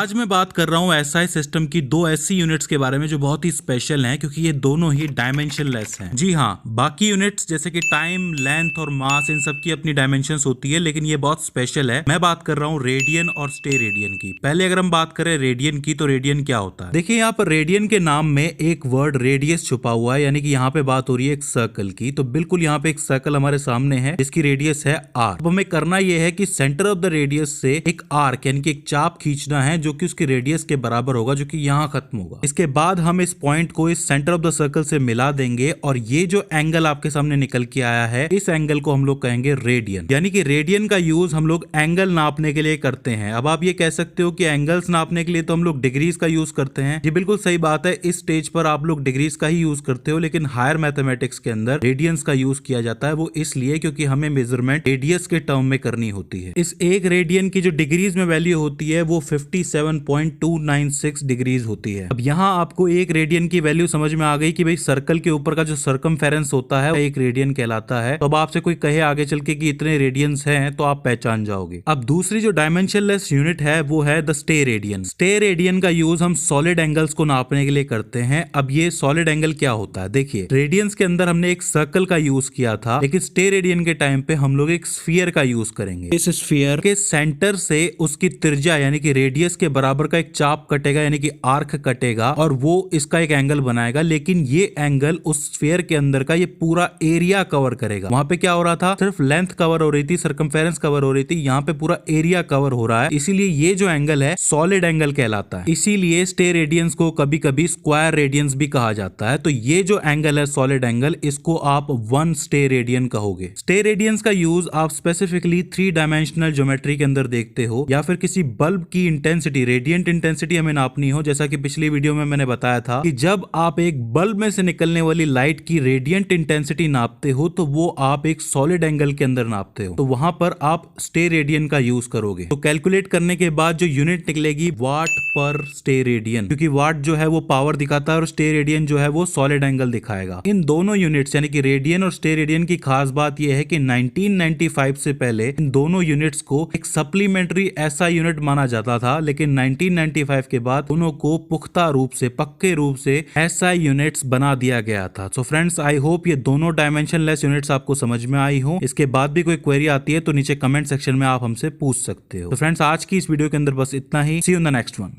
आज मैं बात कर रहा हूँ एसआई सिस्टम की दो ऐसी यूनिट्स के बारे में जो बहुत ही स्पेशल हैं क्योंकि ये दोनों ही डायमेंशनलेस हैं। जी हाँ, बाकी यूनिट्स जैसे कि टाइम, लेंथ और मास इन सब की अपनी डायमेंशंस होती है, लेकिन ये बहुत स्पेशल है। मैं बात कर रहा हूँ रेडियन और स्टे रेडियन की। पहले अगर हम बात करें रेडियन की, तो रेडियन क्या होता है? देखिए यहाँ पर रेडियन के नाम में एक वर्ड रेडियस छुपा हुआ है, यानी कि यहाँ पे बात हो रही है एक सर्कल की। तो बिल्कुल यहाँ पे एक सर्कल हमारे सामने है जिसकी रेडियस है आर। अब हमें करना यह है कि सेंटर ऑफ द रेडियस से एक आर्क यानी कि एक चाप खींचना है जो कि उसकी रेडियस के बराबर होगा, जो कि यहाँ खत्म होगा। इसके बाद हम इस पॉइंट को इस सेंटर ऑफ द सर्कल से मिला देंगे और ये जो एंगल आपके सामने निकल के आया है, इस एंगल को हम लोग कहेंगे रेडियन। यानी कि रेडियन का यूज हम लोग एंगल नापने के लिए करते हैं। अब आप ये कह सकते हो कि एंगल्स नापने के लिए तो हम लोग डिग्रीज का यूज करते हैं। ये बिल्कुल सही बात है, इस स्टेज पर आप लोग डिग्रीज का ही यूज करते हो, लेकिन हायर मैथमेटिक्स के अंदर रेडियंस का यूज किया जाता है। वो इसलिए क्योंकि हमें मेजरमेंट रेडियस के टर्म में करनी होती है। इस एक रेडियन की जो डिग्रीज में वैल्यू होती है वो 57.296 डिग्रीज होती है। अब यहाँ आपको एक रेडियन की वैल्यू समझ में आ गई कि भाई सर्कल के ऊपर का जो सर्कमफेरेंस होता है एक रेडियन कहलाता है। तो अब आपसे कोई कहे आगे चल के कि इतने रेडियंस हैं, तो आप पहचान जाओगे। अब दूसरी जो डायमेंशनलेस यूनिट है वो है the stay radian. Stay radian का यूज हम सॉलिड एंगल्स को नापने के लिए करते हैं। अब ये सॉलिड एंगल क्या होता है? देखिए, रेडियंस के अंदर हमने एक सर्कल का यूज किया था, लेकिन स्टे रेडियन के टाइम पे हम लोग एक स्फीयर का यूज करेंगे। इस स्फीयर के सेंटर से उसकी त्रिज्या यानी कि रेडियस के बराबर का एक चाप कटेगा, यानी कि आर्क कटेगा, और वो इसका एक एंगल बनाएगा। लेकिन ये एंगल उस स्फीयर के अंदर का ये पूरा एरिया कवर करेगा। वहां पे क्या हो रहा था? सिर्फ लेंथ कवर हो रही थी, सर्कमफेरेंस कवर हो रही थी। यहाँ पे पूरा एरिया कवर हो रहा है, इसीलिए ये जो एंगल है सॉलिड एंगल कहलाता है। इसीलिए स्टे रेडियंस को कभी कभी स्क्वायर रेडियंस भी कहा जाता है। तो ये जो एंगल है सॉलिड एंगल, इसको आप 1 स्टे रेडियन कहोगे। स्टे रेडियंस का यूज आप स्पेसिफिकली 3 डायमेंशनल ज्योमेट्री के अंदर देखते हो, या फिर किसी बल्ब की इंटेंसिटी, रेडियंट इंटेंसिटी हमें नापनी हो। जैसा कि पिछली वीडियो में मैंने बताया था कि जब आप एक बल्ब में से निकलने वाली लाइट की रेडियंट इंटेंसिटी नापते हो तो वो आप एक सॉलिड एंगल के अंदर नापते हो, तो वहां पर आप स्टे रेडियन का यूज करोगे। तो कैलकुलेट करने के बाद जो यूनिट निकलेगी वाट पर स्टे रेडियन, क्योंकि वाट जो है वो पावर दिखाता है और स्टे रेडियन जो है वो सॉलिड एंगल दिखाएगा। इन दोनों यूनिट्स यानी कि रेडियन और स्टे रेडियन की खास बात यह है कि 1995 से पहले इन दोनों यूनिट्स को एक सप्लीमेंट्री ऐसा यूनिट माना जाता था, लेकिन 1995 के बाद उन्हों को पुख्ता रूप से, पक्के रूप से ऐसा यूनिट्स बना दिया गया था। सो फ्रेंड्स, आई होप ये दोनों डायमेंशनलेस यूनिट्स आपको समझ में आई हो। इसके बाद भी कोई क्वेरी आती है तो नीचे कमेंट सेक्शन में आप हमसे पूछ सकते हो। तो फ्रेंड्स, आज की इस वीडियो के अंदर बस इतना ही। See you in the next one.